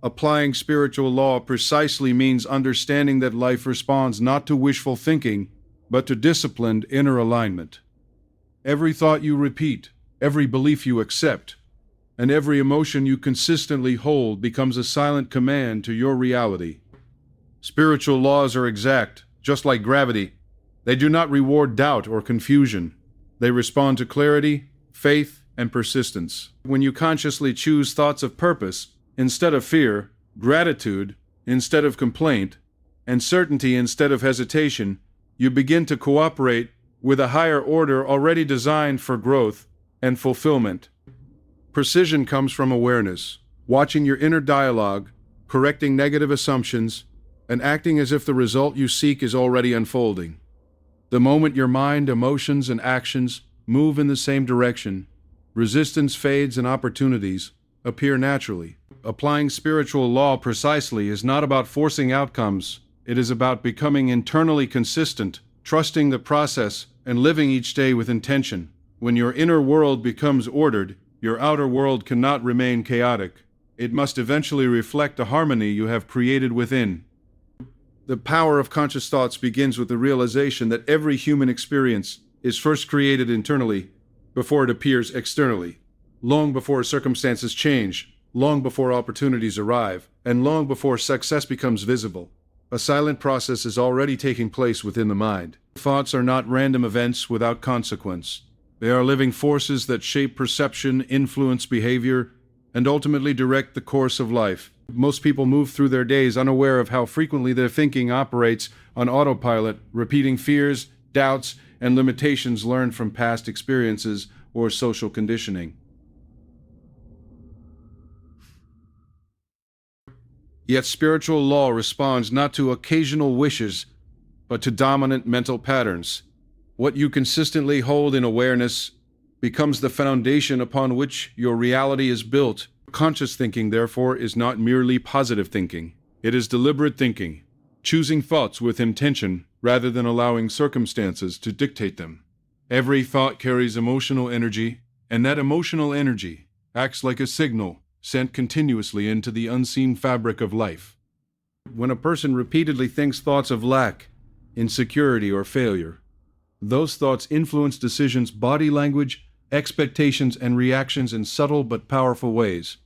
Applying spiritual law precisely means understanding that life responds not to wishful thinking, but to disciplined inner alignment. Every thought you repeat, every belief you accept, and every emotion you consistently hold becomes a silent command to your reality. Spiritual laws are exact, just like gravity. They do not reward doubt or confusion. They respond to clarity, faith, and persistence. When you consciously choose thoughts of purpose instead of fear, gratitude instead of complaint, and certainty instead of hesitation, you begin to cooperate with a higher order already designed for growth and fulfillment. Precision comes from awareness, watching your inner dialogue, correcting negative assumptions, and acting as if the result you seek is already unfolding. The moment your mind, emotions, and actions move in the same direction, resistance fades and opportunities appear naturally. Applying spiritual law precisely is not about forcing outcomes. It is about becoming internally consistent, trusting the process, and living each day with intention. When your inner world becomes ordered, your outer world cannot remain chaotic. It must eventually reflect the harmony you have created within. The power of conscious thoughts begins with the realization that every human experience is first created internally before it appears externally, long before circumstances change, long before opportunities arrive, and long before success becomes visible. A silent process is already taking place within the mind. Thoughts are not random events without consequence. They are living forces that shape perception, influence behavior, and ultimately direct the course of life. Most people move through their days unaware of how frequently their thinking operates on autopilot, repeating fears, doubts, and limitations learned from past experiences or social conditioning. Yet spiritual law responds not to occasional wishes, but to dominant mental patterns. What you consistently hold in awareness becomes the foundation upon which your reality is built. Conscious thinking, therefore, is not merely positive thinking. It is deliberate thinking, choosing thoughts with intention rather than allowing circumstances to dictate them. Every thought carries emotional energy, and that emotional energy acts like a signal sent continuously into the unseen fabric of life. When a person repeatedly thinks thoughts of lack, insecurity, or failure, those thoughts influence decisions, body language, expectations, and reactions in subtle but powerful ways.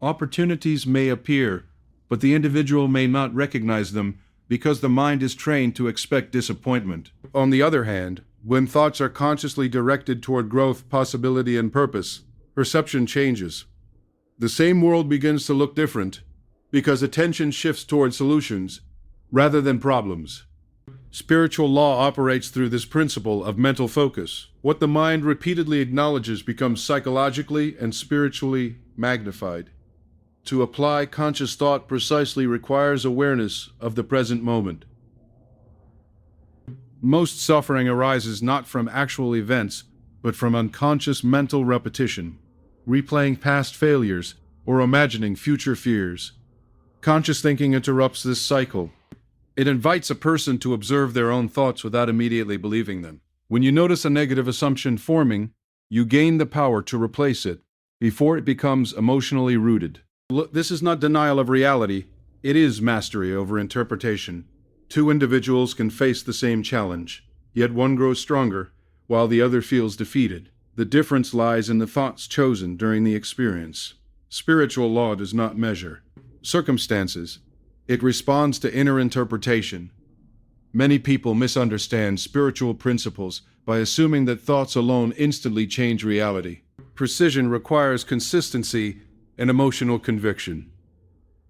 Opportunities may appear, but the individual may not recognize them because the mind is trained to expect disappointment. On the other hand, when thoughts are consciously directed toward growth, possibility, and purpose, perception changes. The same world begins to look different because attention shifts toward solutions rather than problems. Spiritual law operates through this principle of mental focus. What the mind repeatedly acknowledges becomes psychologically and spiritually magnified. To apply conscious thought precisely requires awareness of the present moment. Most suffering arises not from actual events, but from unconscious mental repetition, replaying past failures, or imagining future fears. Conscious thinking interrupts this cycle. It invites a person to observe their own thoughts without immediately believing them. When you notice a negative assumption forming, you gain the power to replace it before it becomes emotionally rooted. This is not denial of reality, it is mastery over interpretation. Two individuals can face the same challenge, yet one grows stronger while the other feels defeated. The difference lies in the thoughts chosen during the experience. Spiritual law does not measure circumstances. It responds to inner interpretation. Many people misunderstand spiritual principles by assuming that thoughts alone instantly change reality. Precision requires consistency and emotional conviction.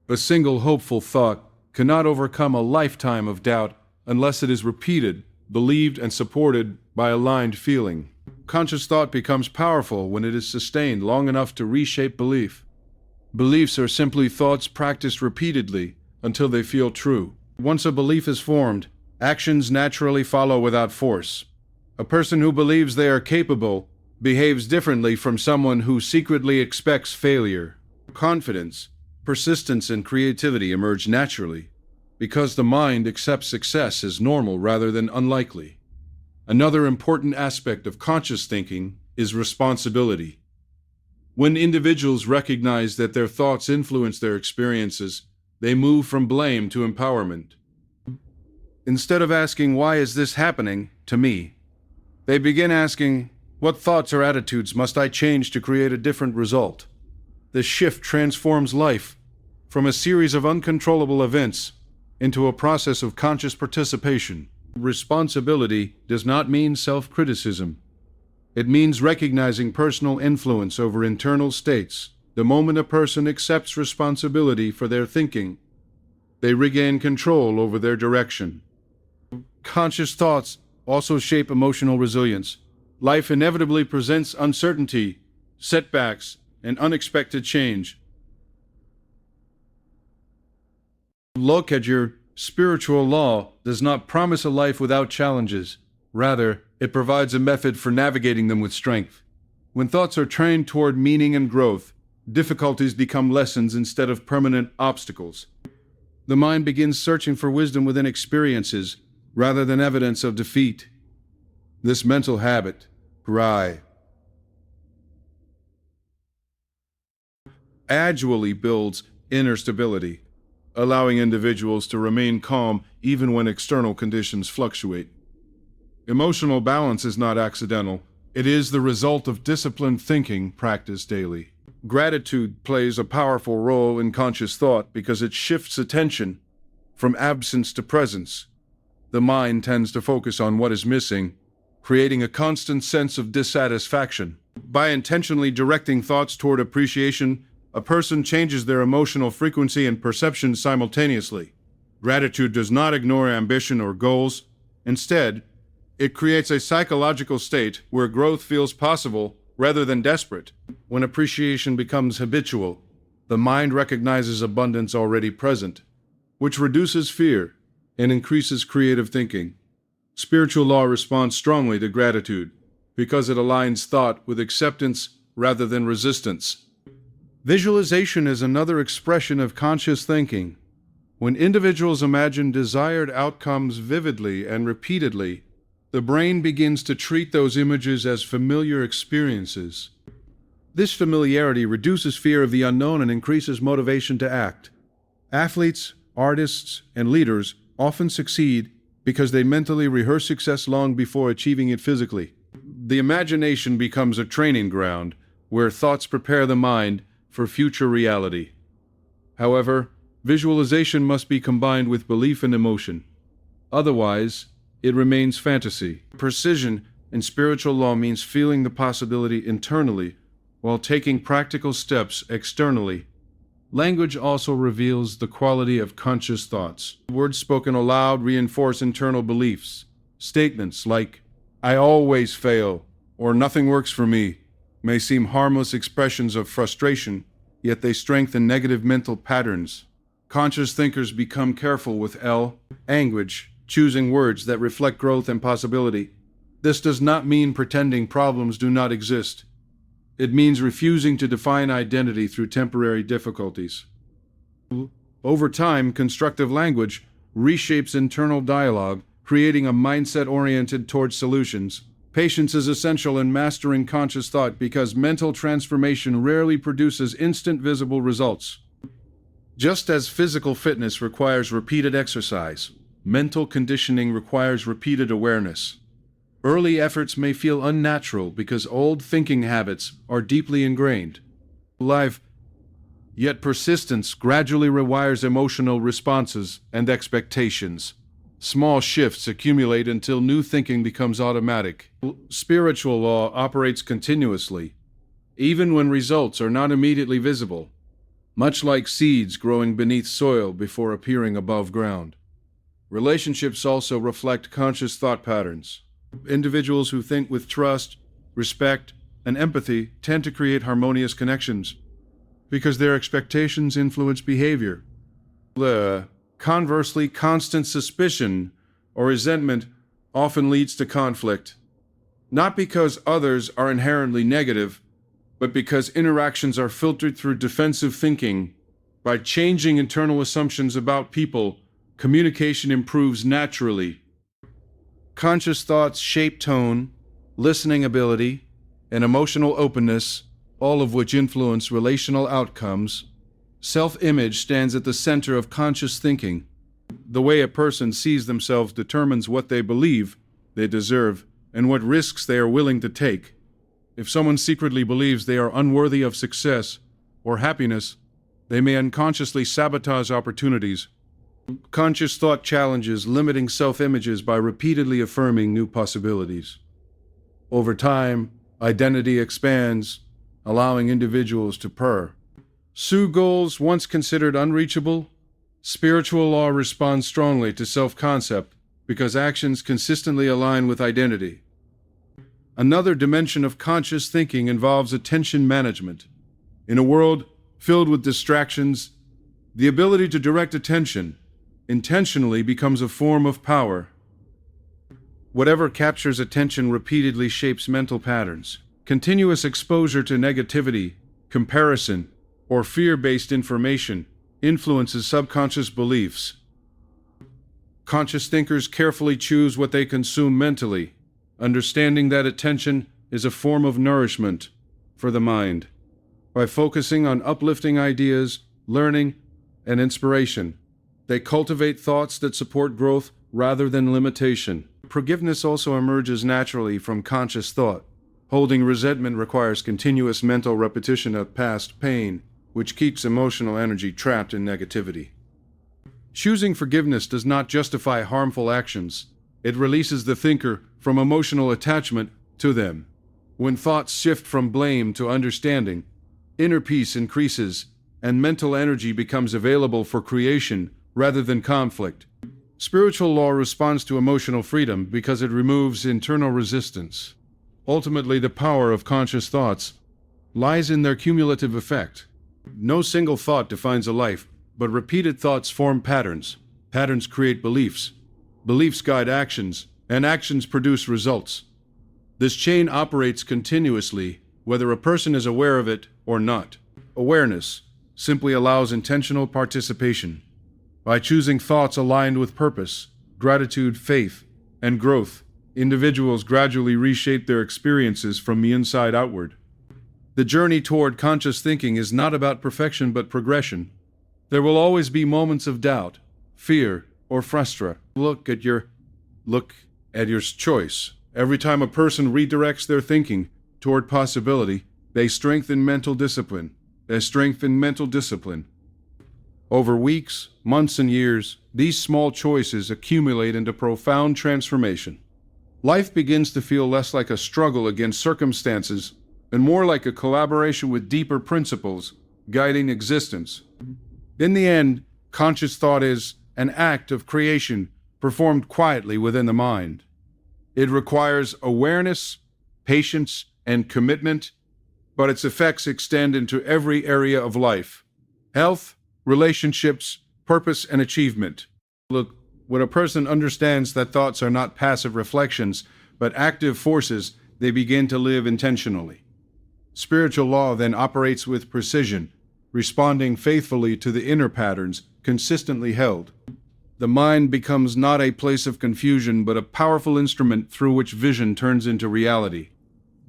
A single hopeful thought cannot overcome a lifetime of doubt unless it is repeated, believed, and supported by aligned feeling. Conscious thought becomes powerful when it is sustained long enough to reshape belief. Beliefs are simply thoughts practiced repeatedly until they feel true. Once a belief is formed, actions naturally follow without force. A person who believes they are capable behaves differently from someone who secretly expects failure. Confidence, persistence, and creativity emerge naturally because the mind accepts success as normal rather than unlikely. Another important aspect of conscious thinking is responsibility. When individuals recognize that their thoughts influence their experiences, they move from blame to empowerment. Instead of asking, "Why is this happening to me?" they begin asking, "What thoughts or attitudes must I change to create a different result?" This shift transforms life from a series of uncontrollable events into a process of conscious participation. Responsibility does not mean self-criticism. It means recognizing personal influence over internal states. The moment a person accepts responsibility for their thinking, they regain control over their direction. Conscious thoughts also shape emotional resilience. Life inevitably presents uncertainty, setbacks, and unexpected change. Look at your spiritual law does not promise a life without challenges. Rather, it provides a method for navigating them with strength. When thoughts are trained toward meaning and growth, difficulties become lessons instead of permanent obstacles. The mind begins searching for wisdom within experiences rather than evidence of defeat. This mental habit, gradually builds inner stability, allowing individuals to remain calm even when external conditions fluctuate. Emotional balance is not accidental. It is the result of disciplined thinking practiced daily. Gratitude plays a powerful role in conscious thought because it shifts attention from absence to presence. The mind tends to focus on what is missing, creating a constant sense of dissatisfaction. By intentionally directing thoughts toward appreciation, a person changes their emotional frequency and perception simultaneously. Gratitude does not ignore ambition or goals. Instead, it creates a psychological state where growth feels possible rather than desperate. When appreciation becomes habitual, the mind recognizes abundance already present, which reduces fear and increases creative thinking. Spiritual law responds strongly to gratitude because it aligns thought with acceptance rather than resistance. Visualization is another expression of conscious thinking. When individuals imagine desired outcomes vividly and repeatedly, the brain begins to treat those images as familiar experiences. This familiarity reduces fear of the unknown and increases motivation to act. Athletes, artists, and leaders often succeed because they mentally rehearse success long before achieving it physically. The imagination becomes a training ground where thoughts prepare the mind for future reality. However, visualization must be combined with belief and emotion. Otherwise, it remains fantasy. Precision in spiritual law means feeling the possibility internally while taking practical steps externally. Language also reveals the quality of conscious thoughts. Words spoken aloud reinforce internal beliefs. Statements like, "I always fail," or "nothing works for me," may seem harmless expressions of frustration, yet they strengthen negative mental patterns. Conscious thinkers become careful with language, choosing words that reflect growth and possibility. This does not mean pretending problems do not exist. It means refusing to define identity through temporary difficulties. Over time, constructive language reshapes internal dialogue, creating a mindset oriented towards solutions. Patience is essential in mastering conscious thought because mental transformation rarely produces instant visible results. Just as physical fitness requires repeated exercise, mental conditioning requires repeated awareness. Early efforts may feel unnatural because old thinking habits are deeply ingrained. Yet persistence gradually rewires emotional responses and expectations. Small shifts accumulate until new thinking becomes automatic. Spiritual law operates continuously, even when results are not immediately visible, much like seeds growing beneath soil before appearing above ground. Relationships also reflect conscious thought patterns. Individuals who think with trust, respect, and empathy tend to create harmonious connections because their expectations influence behavior. Conversely, constant suspicion or resentment often leads to conflict, not because others are inherently negative, but because interactions are filtered through defensive thinking. By changing internal assumptions about people, communication improves naturally. Conscious thoughts shape tone, listening ability, and emotional openness, all of which influence relational outcomes. Self-image stands at the center of conscious thinking. The way a person sees themselves determines what they believe they deserve and what risks they are willing to take. If someone secretly believes they are unworthy of success or happiness, they may unconsciously sabotage opportunities. Conscious thought challenges limiting self-images by repeatedly affirming new possibilities. Over time, identity expands, allowing individuals to pursue goals once considered unreachable. Spiritual law responds strongly to self-concept because actions consistently align with identity. Another dimension of conscious thinking involves attention management. In a world filled with distractions, the ability to direct attention intentionally becomes a form of power. Whatever captures attention repeatedly shapes mental patterns. Continuous exposure to negativity, comparison, or fear-based information influences subconscious beliefs. Conscious thinkers carefully choose what they consume mentally, understanding that attention is a form of nourishment for the mind. By focusing on uplifting ideas, learning, and inspiration, they cultivate thoughts that support growth rather than limitation. Forgiveness also emerges naturally from conscious thought. Holding resentment requires continuous mental repetition of past pain, which keeps emotional energy trapped in negativity. Choosing forgiveness does not justify harmful actions. It releases the thinker from emotional attachment to them. When thoughts shift from blame to understanding, inner peace increases, and mental energy becomes available for creation rather than conflict. Spiritual law responds to emotional freedom because it removes internal resistance. Ultimately, the power of conscious thoughts lies in their cumulative effect. No single thought defines a life, but repeated thoughts form patterns. Patterns create beliefs. Beliefs guide actions, and actions produce results. This chain operates continuously, whether a person is aware of it or not. Awareness simply allows intentional participation. By choosing thoughts aligned with purpose, gratitude, faith, and growth, individuals gradually reshape their experiences from the inside outward. The journey toward conscious thinking is not about perfection but progression. There will always be moments of doubt, fear, or frustration. Look at your choice. Every time a person redirects their thinking toward possibility, they strengthen mental discipline. Over weeks, months, and years, these small choices accumulate into profound transformation. Life begins to feel less like a struggle against circumstances and more like a collaboration with deeper principles guiding existence. In the end, conscious thought is an act of creation performed quietly within the mind. It requires awareness, patience, and commitment, but its effects extend into every area of life: health, relationships, purpose, and achievement. Look, when a person understands that thoughts are not passive reflections, but active forces, they begin to live intentionally. Spiritual law then operates with precision, responding faithfully to the inner patterns consistently held. The mind becomes not a place of confusion, but a powerful instrument through which vision turns into reality,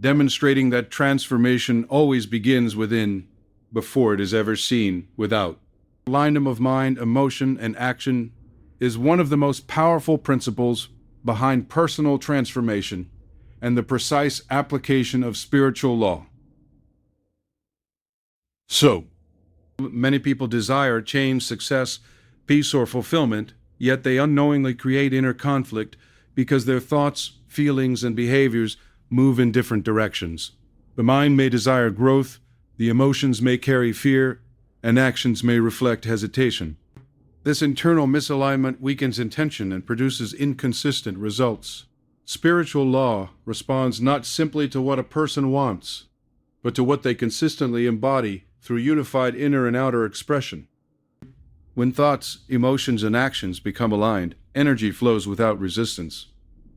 demonstrating that transformation always begins within before it is ever seen without. Alignment of mind, emotion, and action is one of the most powerful principles behind personal transformation and the precise application of spiritual law. So, many people desire change, success, peace, or fulfillment, yet they unknowingly create inner conflict because their thoughts, feelings, and behaviors move in different directions. The mind may desire growth, the emotions may carry fear, and actions may reflect hesitation. This internal misalignment weakens intention and produces inconsistent results. Spiritual law responds not simply to what a person wants, but to what they consistently embody through unified inner and outer expression. When thoughts, emotions, and actions become aligned, energy flows without resistance,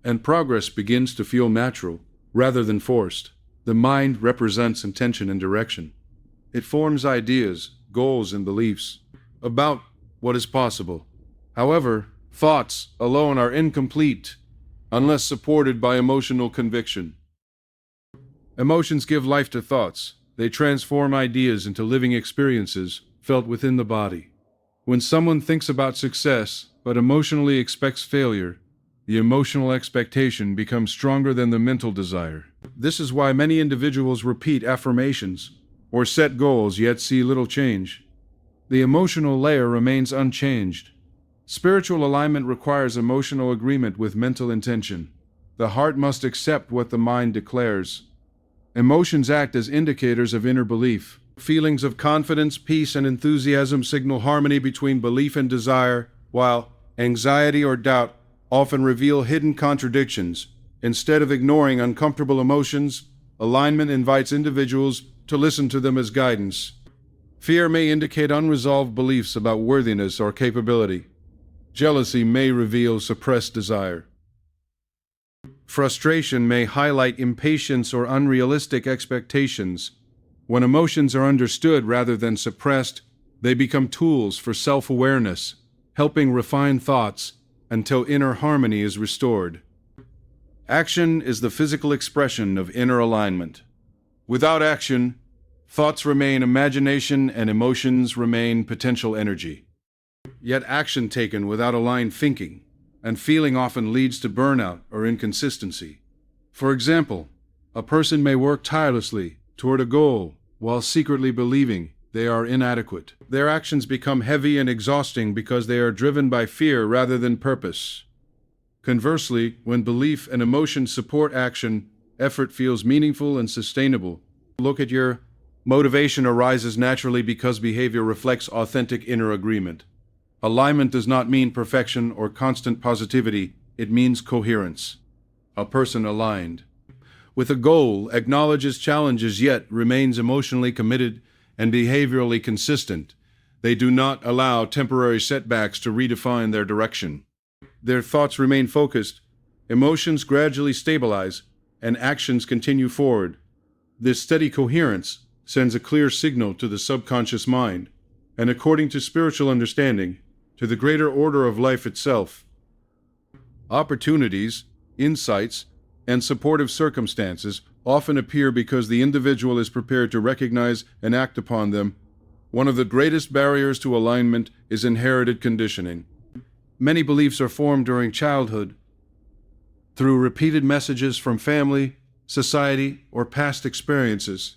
and progress begins to feel natural rather than forced. The mind represents intention and direction. It forms ideas, goals, and beliefs about what is possible. However, thoughts alone are incomplete unless supported by emotional conviction. Emotions give life to thoughts. They transform ideas into living experiences felt within the body. When someone thinks about success but emotionally expects failure, the emotional expectation becomes stronger than the mental desire. This is why many individuals repeat affirmations or set goals yet see little change. The emotional layer remains unchanged. Spiritual alignment requires emotional agreement with mental intention. The heart must accept what the mind declares. Emotions act as indicators of inner belief. Feelings of confidence, peace, and enthusiasm signal harmony between belief and desire, while anxiety or doubt often reveal hidden contradictions. Instead of ignoring uncomfortable emotions, alignment invites individuals to listen to them as guidance. Fear may indicate unresolved beliefs about worthiness or capability. Jealousy may reveal suppressed desire. Frustration may highlight impatience or unrealistic expectations. When emotions are understood rather than suppressed, they become tools for self-awareness, helping refine thoughts until inner harmony is restored. Action is the physical expression of inner alignment. Without action, thoughts remain imagination and emotions remain potential energy. Yet action taken without aligned thinking and feeling often leads to burnout or inconsistency. For example, a person may work tirelessly toward a goal while secretly believing they are inadequate. Their actions become heavy and exhausting because they are driven by fear rather than purpose. Conversely, when belief and emotion support action, effort feels meaningful and sustainable. Look at your motivation arises naturally because behavior reflects authentic inner agreement. Alignment does not mean perfection or constant positivity, it means coherence. A person aligned with a goal acknowledges challenges yet remains emotionally committed and behaviorally consistent. They do not allow temporary setbacks to redefine their direction. Their thoughts remain focused, emotions gradually stabilize, and actions continue forward. This steady coherence sends a clear signal to the subconscious mind, and according to spiritual understanding, to the greater order of life itself. Opportunities, insights, and supportive circumstances often appear because the individual is prepared to recognize and act upon them. One of the greatest barriers to alignment is inherited conditioning. Many beliefs are formed during childhood through repeated messages from family, society, or past experiences.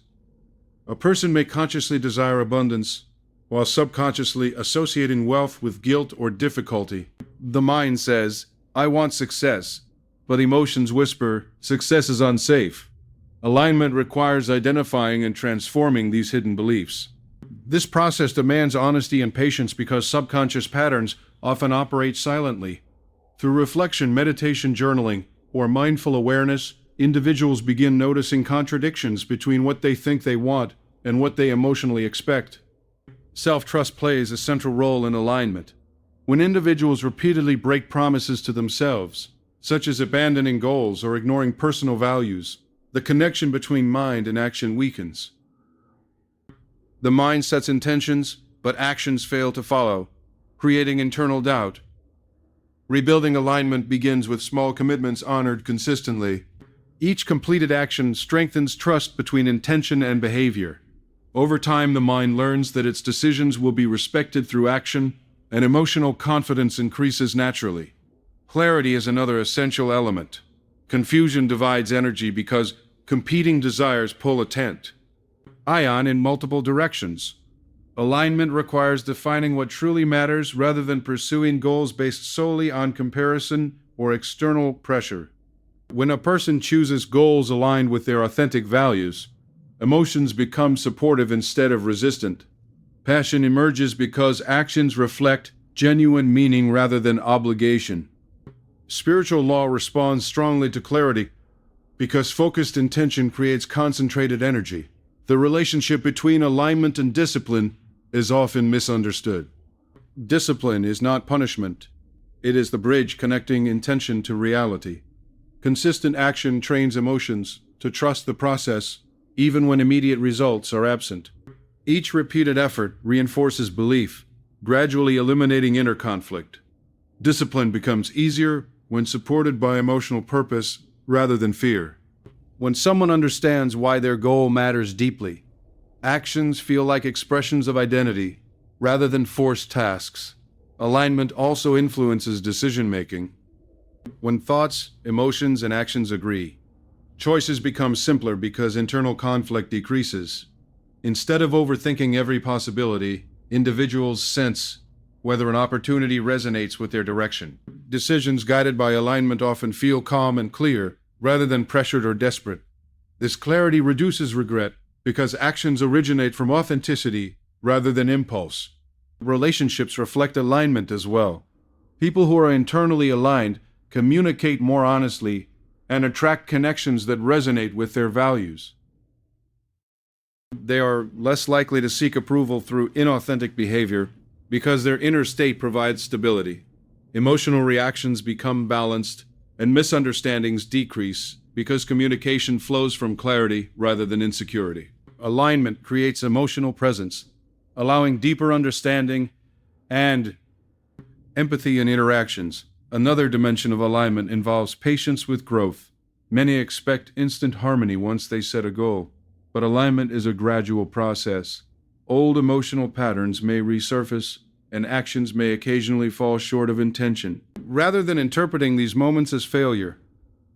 A person may consciously desire abundance, while subconsciously associating wealth with guilt or difficulty. The mind says, "I want success," but emotions whisper, "Success is unsafe." Alignment requires identifying and transforming these hidden beliefs. This process demands honesty and patience because subconscious patterns often operate silently. Through reflection, meditation, journaling, or mindful awareness, individuals begin noticing contradictions between what they think they want and what they emotionally expect. Self-trust plays a central role in alignment. When individuals repeatedly break promises to themselves, such as abandoning goals or ignoring personal values, the connection between mind and action weakens. The mind sets intentions, but actions fail to follow, creating internal doubt. Rebuilding alignment begins with small commitments honored consistently. Each completed action strengthens trust between intention and behavior. Over time, the mind learns that its decisions will be respected through action, and emotional confidence increases naturally. Clarity is another essential element. Confusion divides energy because competing desires pull a tent in multiple directions. Alignment requires defining what truly matters rather than pursuing goals based solely on comparison or external pressure. When a person chooses goals aligned with their authentic values, emotions become supportive instead of resistant. Passion emerges because actions reflect genuine meaning rather than obligation. Spiritual law responds strongly to clarity because focused intention creates concentrated energy. The relationship between alignment and discipline is often misunderstood. Discipline is not punishment. It is the bridge connecting intention to reality. Consistent action trains emotions to trust the process, even when immediate results are absent. Each repeated effort reinforces belief, gradually eliminating inner conflict. Discipline becomes easier when supported by emotional purpose rather than fear. When someone understands why their goal matters deeply, Actions feel like expressions of identity, rather than forced tasks. Alignment also influences decision-making. When thoughts, emotions, and actions agree, choices become simpler because internal conflict decreases. Instead of overthinking every possibility, individuals sense whether an opportunity resonates with their direction. Decisions guided by alignment often feel calm and clear, rather than pressured or desperate. This clarity reduces regret because actions originate from authenticity rather than impulse. Relationships reflect alignment as well. People who are internally aligned communicate more honestly and attract connections that resonate with their values. They are less likely to seek approval through inauthentic behavior because their inner state provides stability. Emotional reactions become balanced, and misunderstandings decrease because communication flows from clarity rather than insecurity. Alignment creates emotional presence, allowing deeper understanding and empathy in interactions. Another dimension of alignment involves patience with growth. Many expect instant harmony once they set a goal, but alignment is a gradual process. Old emotional patterns may resurface, and actions may occasionally fall short of intention. Rather than interpreting these moments as failure,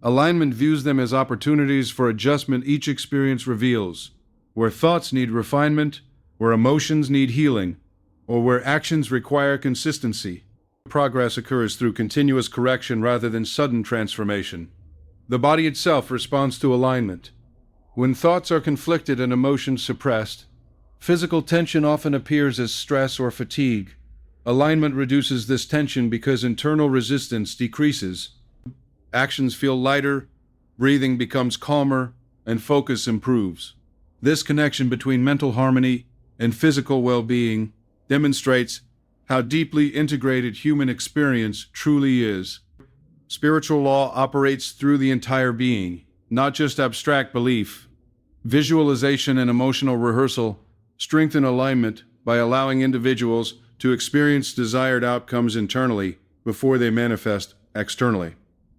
alignment views them as opportunities for adjustment each experience reveals. Where thoughts need refinement, where emotions need healing, or where actions require consistency, progress occurs through continuous correction rather than sudden transformation. The body itself responds to alignment. When thoughts are conflicted and emotions suppressed, physical tension often appears as stress or fatigue. Alignment reduces this tension because internal resistance decreases. Actions feel lighter, breathing becomes calmer, and focus improves. This connection between mental harmony and physical well-being demonstrates how deeply integrated human experience truly is. Spiritual law operates through the entire being, not just abstract belief. Visualization and emotional rehearsal strengthen alignment by allowing individuals to experience desired outcomes internally before they manifest externally.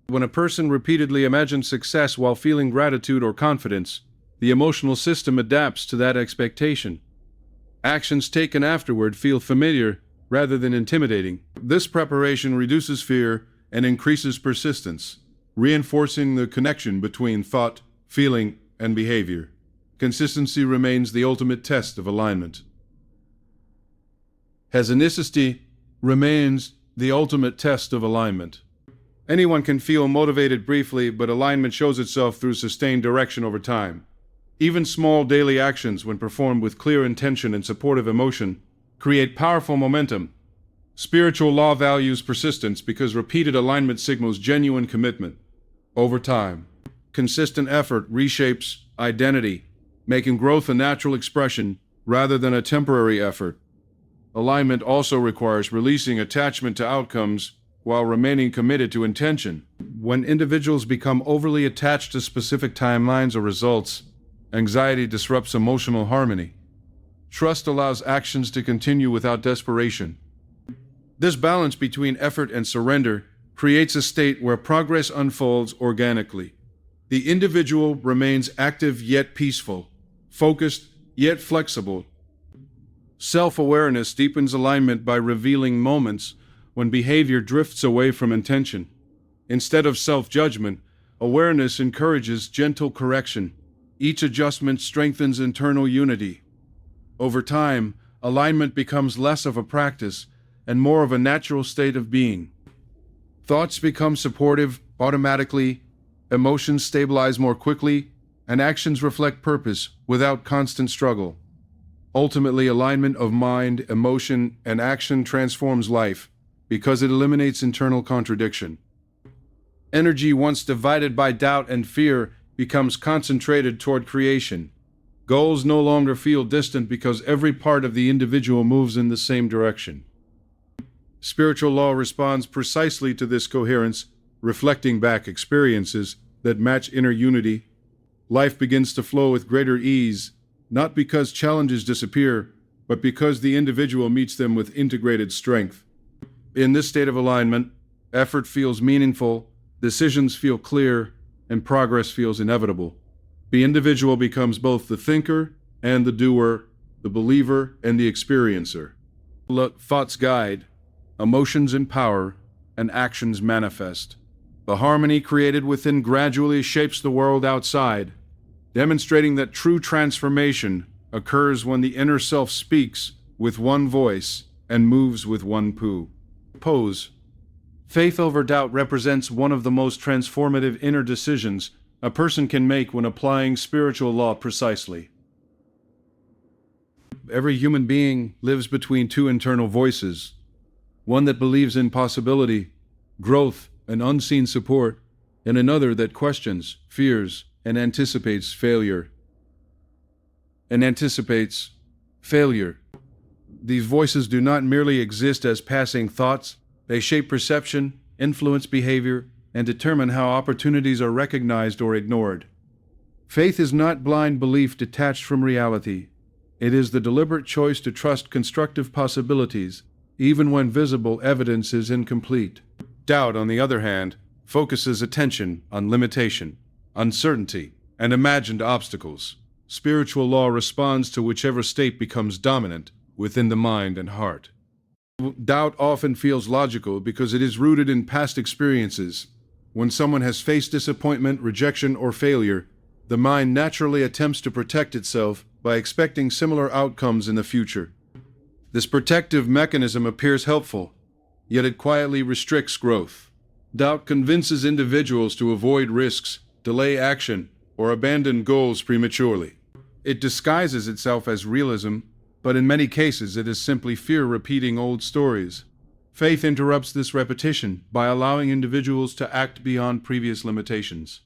When a person repeatedly imagines success while feeling gratitude or confidence, the emotional system adapts to that expectation. Actions taken afterward feel familiar rather than intimidating. This preparation reduces fear and increases persistence, reinforcing the connection between thought, feeling, and behavior. Consistency remains the ultimate test of alignment. Hesinousity remains the ultimate test of alignment. Anyone can feel motivated briefly, but alignment shows itself through sustained direction over time. Even small daily actions, when performed with clear intention and supportive emotion, create powerful momentum. Spiritual law values persistence because repeated alignment signals genuine commitment. Over time, consistent effort reshapes identity, making growth a natural expression rather than a temporary effort. Alignment also requires releasing attachment to outcomes while remaining committed to intention. When individuals become overly attached to specific timelines or results, anxiety disrupts emotional harmony. Trust allows actions to continue without desperation. This balance between effort and surrender creates a state where progress unfolds organically. The individual remains active yet peaceful, focused yet flexible. Self-awareness deepens alignment by revealing moments when behavior drifts away from intention. Instead of self-judgment, awareness encourages gentle correction. Each adjustment strengthens internal unity. Over time, alignment becomes less of a practice and more of a natural state of being. Thoughts become supportive automatically, emotions stabilize more quickly, and actions reflect purpose without constant struggle. Ultimately, alignment of mind, emotion, and action transforms life because it eliminates internal contradiction. Energy once divided by doubt and fear becomes concentrated toward creation. Goals no longer feel distant because every part of the individual moves in the same direction. Spiritual law responds precisely to this coherence, reflecting back experiences that match inner unity. Life begins to flow with greater ease, not because challenges disappear, but because the individual meets them with integrated strength. In this state of alignment, effort feels meaningful, decisions feel clear, and progress feels inevitable. The individual becomes both the thinker and the doer, the believer and the experiencer. Thoughts guide, emotions empower, and actions manifest. The harmony created within gradually shapes the world outside, demonstrating that true transformation occurs when the inner self speaks with one voice and moves with one pose. Faith over doubt represents one of the most transformative inner decisions a person can make when applying spiritual law precisely. Every human being lives between two internal voices, one that believes in possibility, growth, and unseen support, and another that questions, fears, and anticipates failure. These voices do not merely exist as passing thoughts, they shape perception, influence behavior, and determine how opportunities are recognized or ignored. Faith is not blind belief detached from reality. It is the deliberate choice to trust constructive possibilities, even when visible evidence is incomplete. Doubt, on the other hand, focuses attention on limitation, uncertainty, and imagined obstacles. Spiritual law responds to whichever state becomes dominant within the mind and heart. Doubt often feels logical because it is rooted in past experiences. When someone has faced disappointment, rejection, or failure, the mind naturally attempts to protect itself by expecting similar outcomes in the future. This protective mechanism appears helpful, yet it quietly restricts growth. Doubt convinces individuals to avoid risks, delay action, or abandon goals prematurely. It disguises itself as realism, but in many cases it is simply fear repeating old stories. Faith interrupts this repetition by allowing individuals to act beyond previous limitations.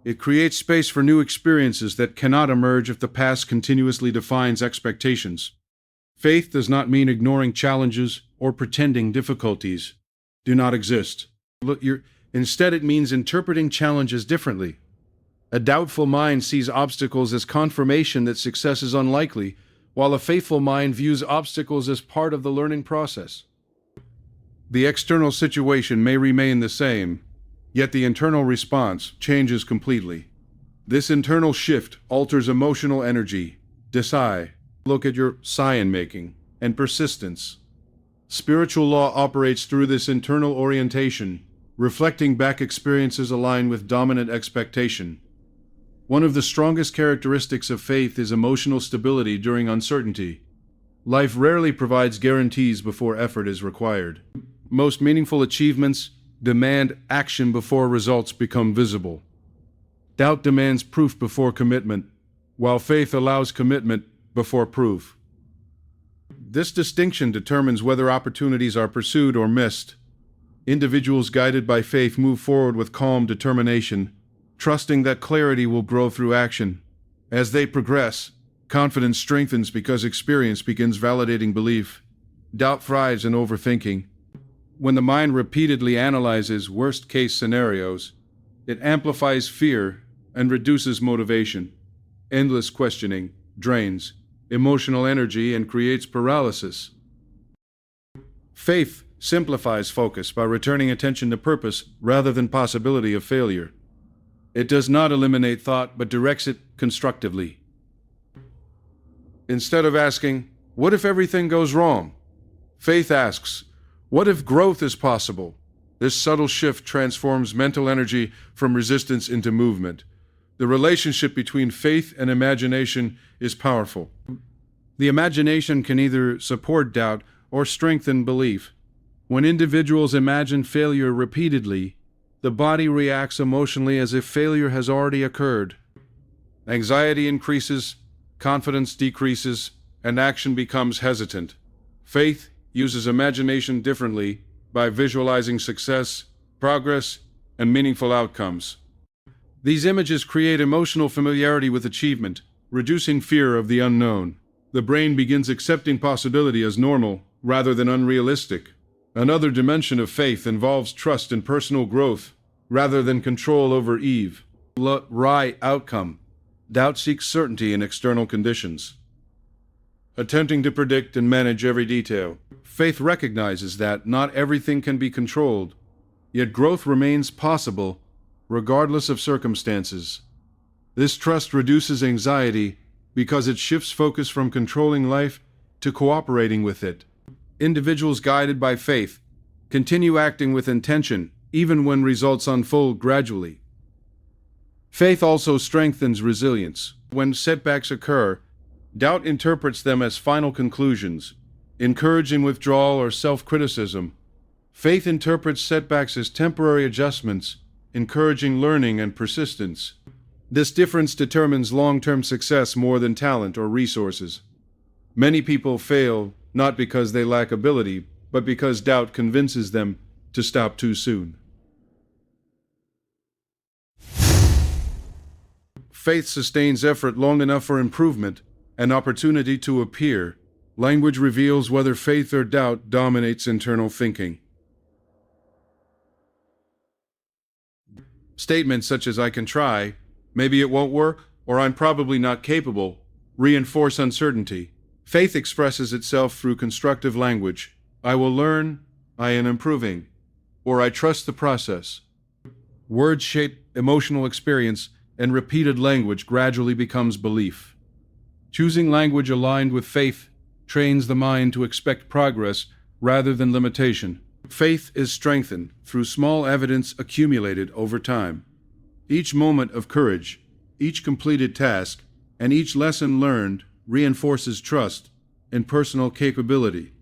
It creates space for new experiences that cannot emerge if the past continuously defines expectations. Faith does not mean ignoring challenges or pretending difficulties do not exist. Instead, it means interpreting challenges differently. A doubtful mind sees obstacles as confirmation that success is unlikely, while a faithful mind views obstacles as part of the learning process. The external situation may remain the same, yet the internal response changes completely. This internal shift alters emotional energy, look at your sign making, and persistence. Spiritual law operates through this internal orientation, reflecting back experiences aligned with dominant expectation. One of the strongest characteristics of faith is emotional stability during uncertainty. Life rarely provides guarantees before effort is required. Most meaningful achievements demand action before results become visible. Doubt demands proof before commitment, while faith allows commitment before proof. This distinction determines whether opportunities are pursued or missed. Individuals guided by faith move forward with calm determination, trusting that clarity will grow through action. As they progress, confidence strengthens because experience begins validating belief. Doubt thrives in overthinking. When the mind repeatedly analyzes worst-case scenarios, it amplifies fear and reduces motivation. Endless questioning drains emotional energy and creates paralysis. Faith simplifies focus by returning attention to purpose rather than possibility of failure. It does not eliminate thought, but directs it constructively. Instead of asking, "What if everything goes wrong?" faith asks, "What if growth is possible?" This subtle shift transforms mental energy from resistance into movement. The relationship between faith and imagination is powerful. The imagination can either support doubt or strengthen belief. When individuals imagine failure repeatedly, the body reacts emotionally as if failure has already occurred. Anxiety increases, confidence decreases, and action becomes hesitant. Faith uses imagination differently by visualizing success, progress, and meaningful outcomes. These images create emotional familiarity with achievement, reducing fear of the unknown. The brain begins accepting possibility as normal rather than unrealistic. Another dimension of faith involves trust in personal growth rather than control over outcome. Doubt seeks certainty in external conditions, attempting to predict and manage every detail. Faith recognizes that not everything can be controlled, yet growth remains possible regardless of circumstances. This trust reduces anxiety because it shifts focus from controlling life to cooperating with it. Individuals guided by faith continue acting with intention even when results unfold gradually. Faith also strengthens resilience. When setbacks occur, doubt interprets them as final conclusions, encouraging withdrawal or self-criticism. Faith interprets setbacks as temporary adjustments, encouraging learning and persistence. This difference determines long-term success more than talent or resources. Many people fail not because they lack ability, but because doubt convinces them to stop too soon. Faith sustains effort long enough for improvement and opportunity to appear. Language reveals whether faith or doubt dominates internal thinking. Statements such as "I can try," "maybe it won't work," or "I'm probably not capable" reinforce uncertainty. Faith expresses itself through constructive language. "I will learn," "I am improving," or "I trust the process." Words shape emotional experience, and repeated language gradually becomes belief. Choosing language aligned with faith trains the mind to expect progress rather than limitation. Faith is strengthened through small evidence accumulated over time. Each moment of courage, each completed task, and each lesson learned reinforces trust and personal capability.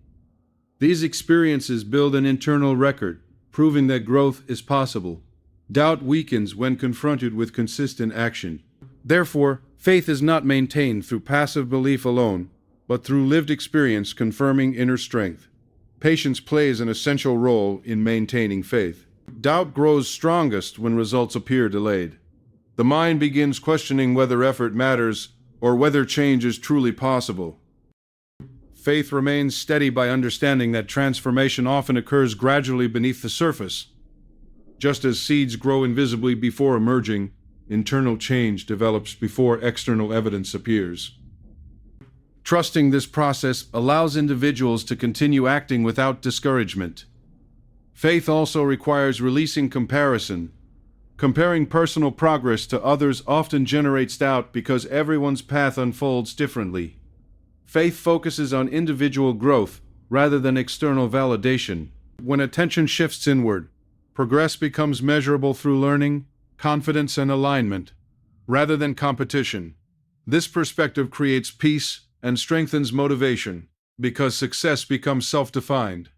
These experiences build an internal record, proving that growth is possible. Doubt weakens when confronted with consistent action. Therefore, faith is not maintained through passive belief alone, but through lived experience confirming inner strength. Patience plays an essential role in maintaining faith. Doubt grows strongest when results appear delayed. The mind begins questioning whether effort matters or whether change is truly possible. Faith remains steady by understanding that transformation often occurs gradually beneath the surface. Just as seeds grow invisibly before emerging, internal change develops before external evidence appears. Trusting this process allows individuals to continue acting without discouragement. Faith also requires releasing comparison. Comparing personal progress to others often generates doubt because everyone's path unfolds differently. Faith focuses on individual growth rather than external validation. When attention shifts inward, progress becomes measurable through learning, confidence, and alignment, rather than competition. This perspective creates peace and strengthens motivation, because success becomes self-defined.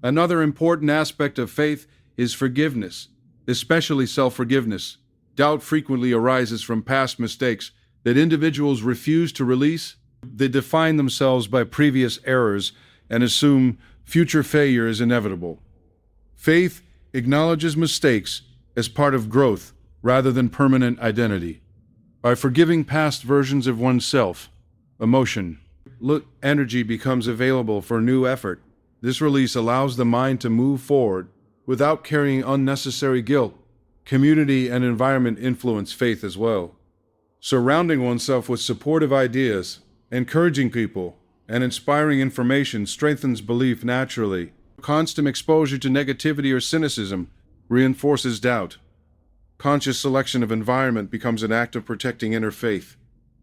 Another important aspect of faith is forgiveness, especially self-forgiveness. Doubt frequently arises from past mistakes that individuals refuse to release. They define themselves by previous errors and assume future failure is inevitable. Faith acknowledges mistakes as part of growth rather than permanent identity. By forgiving past versions of oneself, energy becomes available for new effort. This release allows the mind to move forward without carrying unnecessary guilt. Community and environment influence faith as well. Surrounding oneself with supportive ideas, encouraging people, and inspiring information strengthens belief naturally. Constant exposure to negativity or cynicism reinforces doubt. Conscious selection of environment becomes an act of protecting inner faith.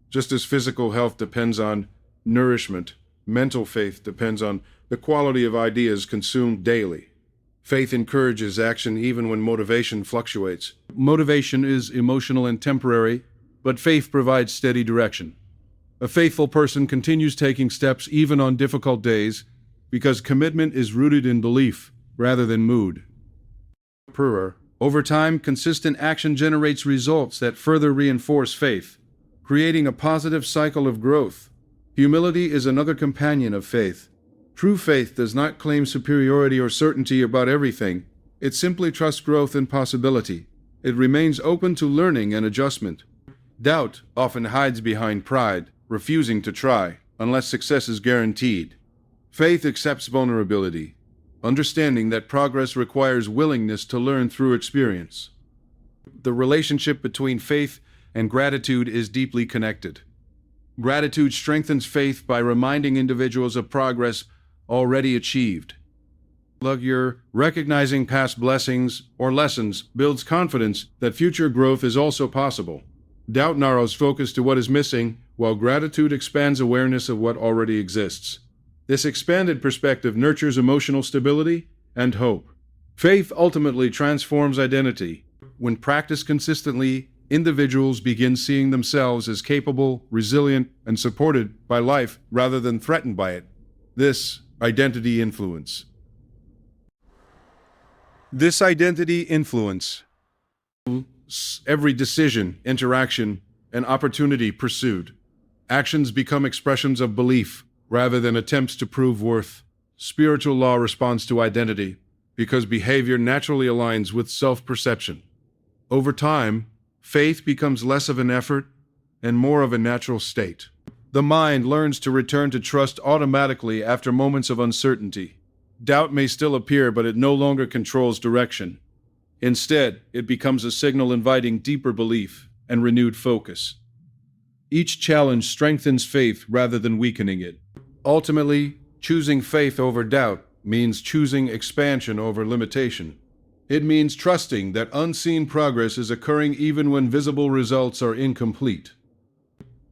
Just as physical health depends on nourishment, mental faith depends on the quality of ideas consumed daily. Faith encourages action even when motivation fluctuates. Motivation is emotional and temporary, but faith provides steady direction. A faithful person continues taking steps even on difficult days because commitment is rooted in belief rather than mood. Over time, consistent action generates results that further reinforce faith, creating a positive cycle of growth. Humility is another companion of faith. True faith does not claim superiority or certainty about everything. It simply trusts growth and possibility. It remains open to learning and adjustment. Doubt often hides behind pride, refusing to try unless success is guaranteed. Faith accepts vulnerability, understanding that progress requires willingness to learn through experience. The relationship between faith and gratitude is deeply connected. Gratitude strengthens faith by reminding individuals of progress already achieved. Recognizing past blessings or lessons builds confidence that future growth is also possible. Doubt narrows focus to what is missing, while gratitude expands awareness of what already exists. This expanded perspective nurtures emotional stability and hope. Faith ultimately transforms identity. When practiced consistently, individuals begin seeing themselves as capable, resilient, and supported by life rather than threatened by it. This identity influence. This identity influence every decision, interaction, and opportunity pursued. Actions become expressions of belief rather than attempts to prove worth. Spiritual law responds to identity because behavior naturally aligns with self-perception. Over time, faith becomes less of an effort and more of a natural state. The mind learns to return to trust automatically after moments of uncertainty. Doubt may still appear, but it no longer controls direction. Instead, it becomes a signal inviting deeper belief and renewed focus. Each challenge strengthens faith rather than weakening it. Ultimately, choosing faith over doubt means choosing expansion over limitation. It means trusting that unseen progress is occurring even when visible results are incomplete.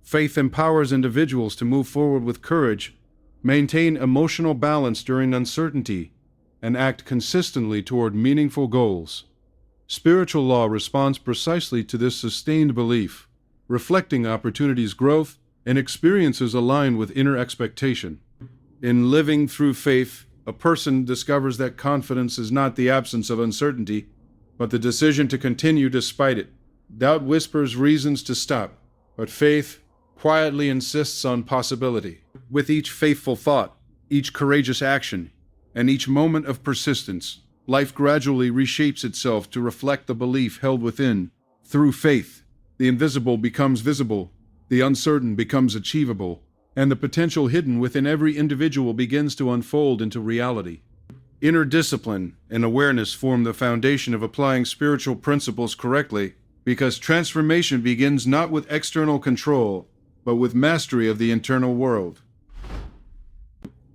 Faith empowers individuals to move forward with courage, maintain emotional balance during uncertainty, and act consistently toward meaningful goals. Spiritual law responds precisely to this sustained belief, reflecting opportunities' growth and experiences aligned with inner expectation. In living through faith, a person discovers that confidence is not the absence of uncertainty, but the decision to continue despite it. Doubt whispers reasons to stop, but faith quietly insists on possibility. With each faithful thought, each courageous action, and each moment of persistence, life gradually reshapes itself to reflect the belief held within. Through faith, the invisible becomes visible, the uncertain becomes achievable, and the potential hidden within every individual begins to unfold into reality. Inner discipline and awareness form the foundation of applying spiritual principles correctly, because transformation begins not with external control, but with mastery of the internal world.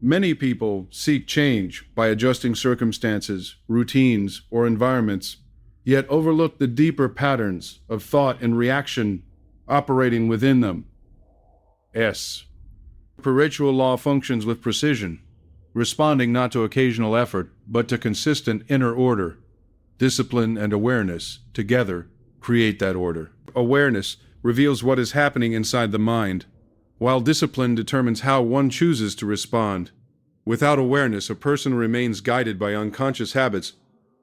Many people seek change by adjusting circumstances, routines, or environments, yet overlook the deeper patterns of thought and reaction operating within them. Spiritual law functions with precision, responding not to occasional effort, but to consistent inner order. Discipline and awareness, together, create that order. Awareness reveals what is happening inside the mind, while discipline determines how one chooses to respond. Without awareness, a person remains guided by unconscious habits.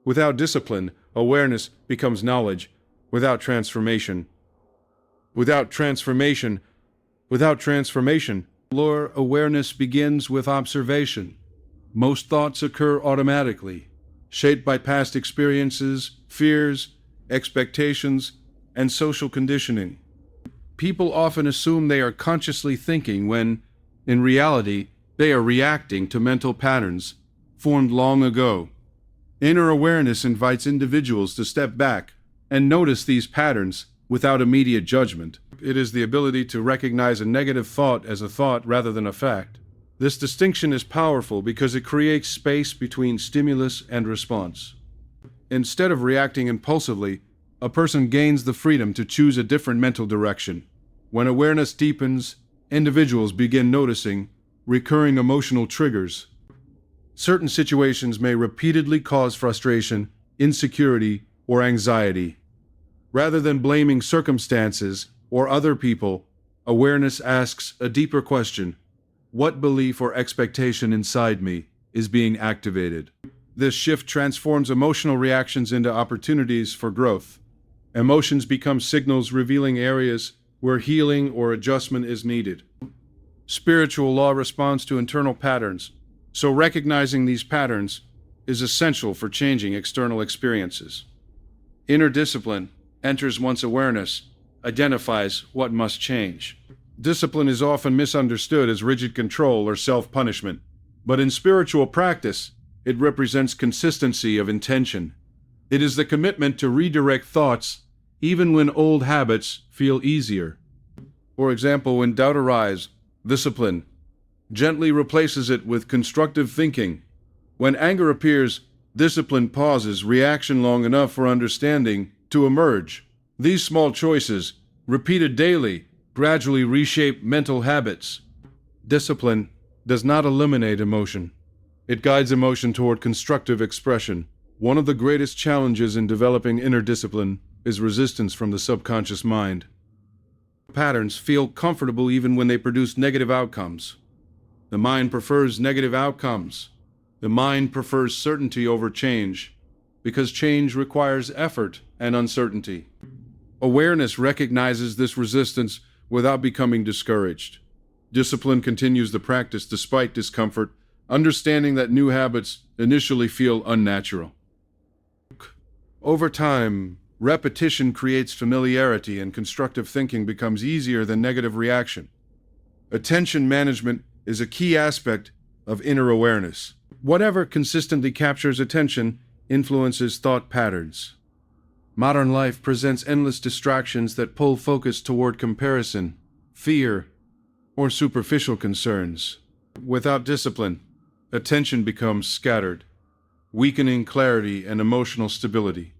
Without discipline, awareness becomes knowledge. Without transformation, awareness begins with observation. Most thoughts occur automatically, shaped by past experiences, fears, expectations, and social conditioning. People often assume they are consciously thinking when, in reality, they are reacting to mental patterns formed long ago. Inner awareness invites individuals to step back and notice these patterns without immediate judgment. It is the ability to recognize a negative thought as a thought rather than a fact. This distinction is powerful because it creates space between stimulus and response. Instead of reacting impulsively, a person gains the freedom to choose a different mental direction. When awareness deepens, individuals begin noticing recurring emotional triggers. Certain situations may repeatedly cause frustration, insecurity, or anxiety. Rather than blaming circumstances or other people, awareness asks a deeper question: what belief or expectation inside me is being activated? This shift transforms emotional reactions into opportunities for growth. Emotions become signals revealing areas where healing or adjustment is needed. Spiritual law responds to internal patterns, so recognizing these patterns is essential for changing external experiences. Inner discipline enters once awareness identifies what must change. Discipline is often misunderstood as rigid control or self-punishment, but in spiritual practice, it represents consistency of intention. It is the commitment to redirect thoughts even when old habits feel easier. For example, when doubt arises, discipline gently replaces it with constructive thinking. When anger appears, discipline pauses reaction long enough for understanding to emerge. These small choices repeated daily, gradually reshape mental habits. Discipline does not eliminate emotion. It guides emotion toward constructive expression. One of the greatest challenges in developing inner discipline is resistance from the subconscious mind. Patterns feel comfortable even when they produce negative outcomes. The mind prefers negative outcomes. The mind prefers certainty over change, because change requires effort and uncertainty. Awareness recognizes this resistance without becoming discouraged. Discipline continues the practice despite discomfort, understanding that new habits initially feel unnatural. Over time, repetition creates familiarity and constructive thinking becomes easier than negative reaction. Attention management is a key aspect of inner awareness. Whatever consistently captures attention influences thought patterns. Modern life presents endless distractions that pull focus toward comparison, fear, or superficial concerns. Without discipline, attention becomes scattered, weakening clarity and emotional stability.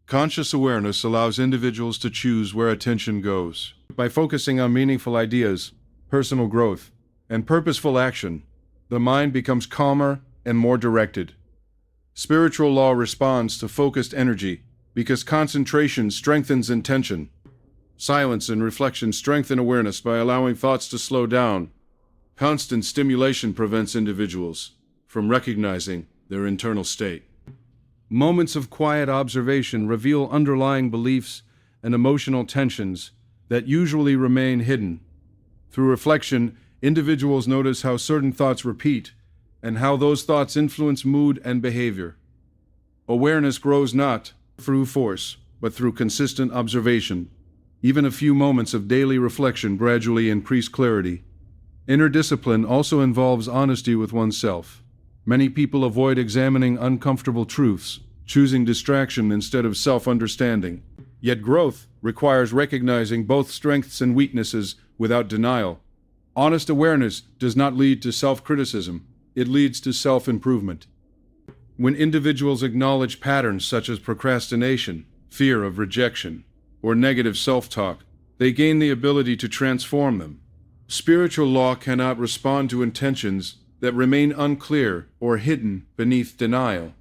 Conscious awareness allows individuals to choose where attention goes. By focusing on meaningful ideas, personal growth, and purposeful action, the mind becomes calmer and more directed. Spiritual law responds to focused energy because concentration strengthens intention. Silence and reflection strengthen awareness by allowing thoughts to slow down. Constant stimulation prevents individuals from recognizing their internal state. Moments of quiet observation reveal underlying beliefs and emotional tensions that usually remain hidden. Through reflection, individuals notice how certain thoughts repeat and how those thoughts influence mood and behavior. Awareness grows not through force, but through consistent observation. Even a few moments of daily reflection gradually increase clarity. Inner discipline also involves honesty with oneself. Many people avoid examining uncomfortable truths, choosing distraction instead of self-understanding. Yet growth requires recognizing both strengths and weaknesses without denial. Honest awareness does not lead to self-criticism. It leads to self-improvement. When individuals acknowledge patterns such as procrastination, fear of rejection, or negative self-talk, they gain the ability to transform them. Spiritual law cannot respond to intentions that remain unclear or hidden beneath denial.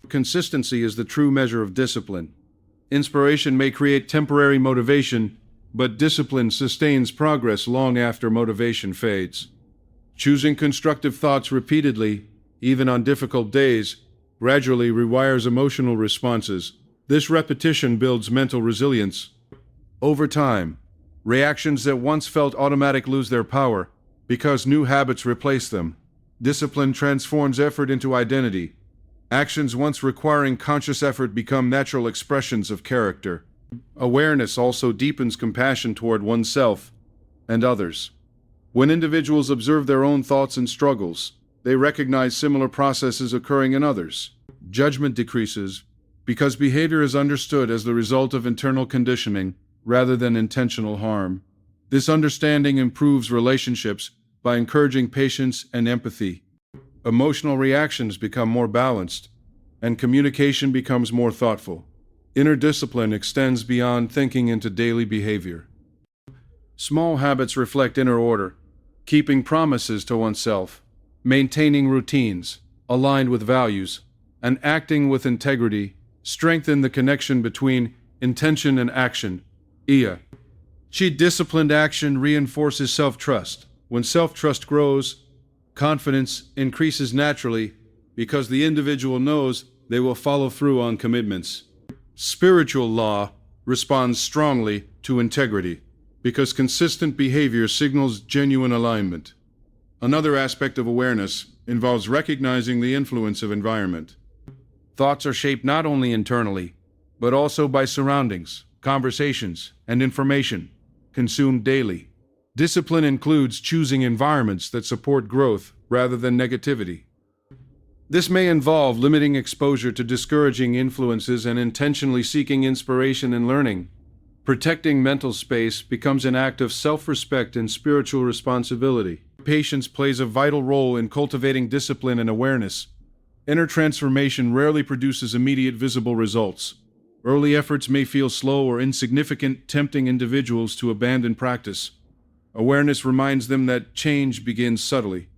Consistency is the true measure of discipline. Inspiration may create temporary motivation, but discipline sustains progress long after motivation fades. Choosing constructive thoughts repeatedly, even on difficult days, gradually rewires emotional responses. This repetition builds mental resilience. Over time, reactions that once felt automatic lose their power because new habits replace them. Discipline transforms effort into identity. Actions once requiring conscious effort become natural expressions of character. Awareness also deepens compassion toward oneself and others. When individuals observe their own thoughts and struggles, they recognize similar processes occurring in others. Judgment decreases because behavior is understood as the result of internal conditioning rather than intentional harm. This understanding improves relationships by encouraging patience and empathy. Emotional reactions become more balanced, and communication becomes more thoughtful. Inner discipline extends beyond thinking into daily behavior. Small habits reflect inner order, keeping promises to oneself, maintaining routines aligned with values, and acting with integrity strengthen the connection between intention and action. Disciplined action reinforces self-trust. When self-trust grows, confidence increases naturally because the individual knows they will follow through on commitments. Spiritual law responds strongly to integrity because consistent behavior signals genuine alignment. Another aspect of awareness involves recognizing the influence of environment. Thoughts are shaped not only internally, but also by surroundings, conversations, and information consumed daily. Discipline includes choosing environments that support growth rather than negativity. This may involve limiting exposure to discouraging influences and intentionally seeking inspiration and learning. Protecting mental space becomes an act of self-respect and spiritual responsibility. Patience plays a vital role in cultivating discipline and awareness. Inner transformation rarely produces immediate visible results. Early efforts may feel slow or insignificant, tempting individuals to abandon practice. Awareness reminds them that change begins subtly.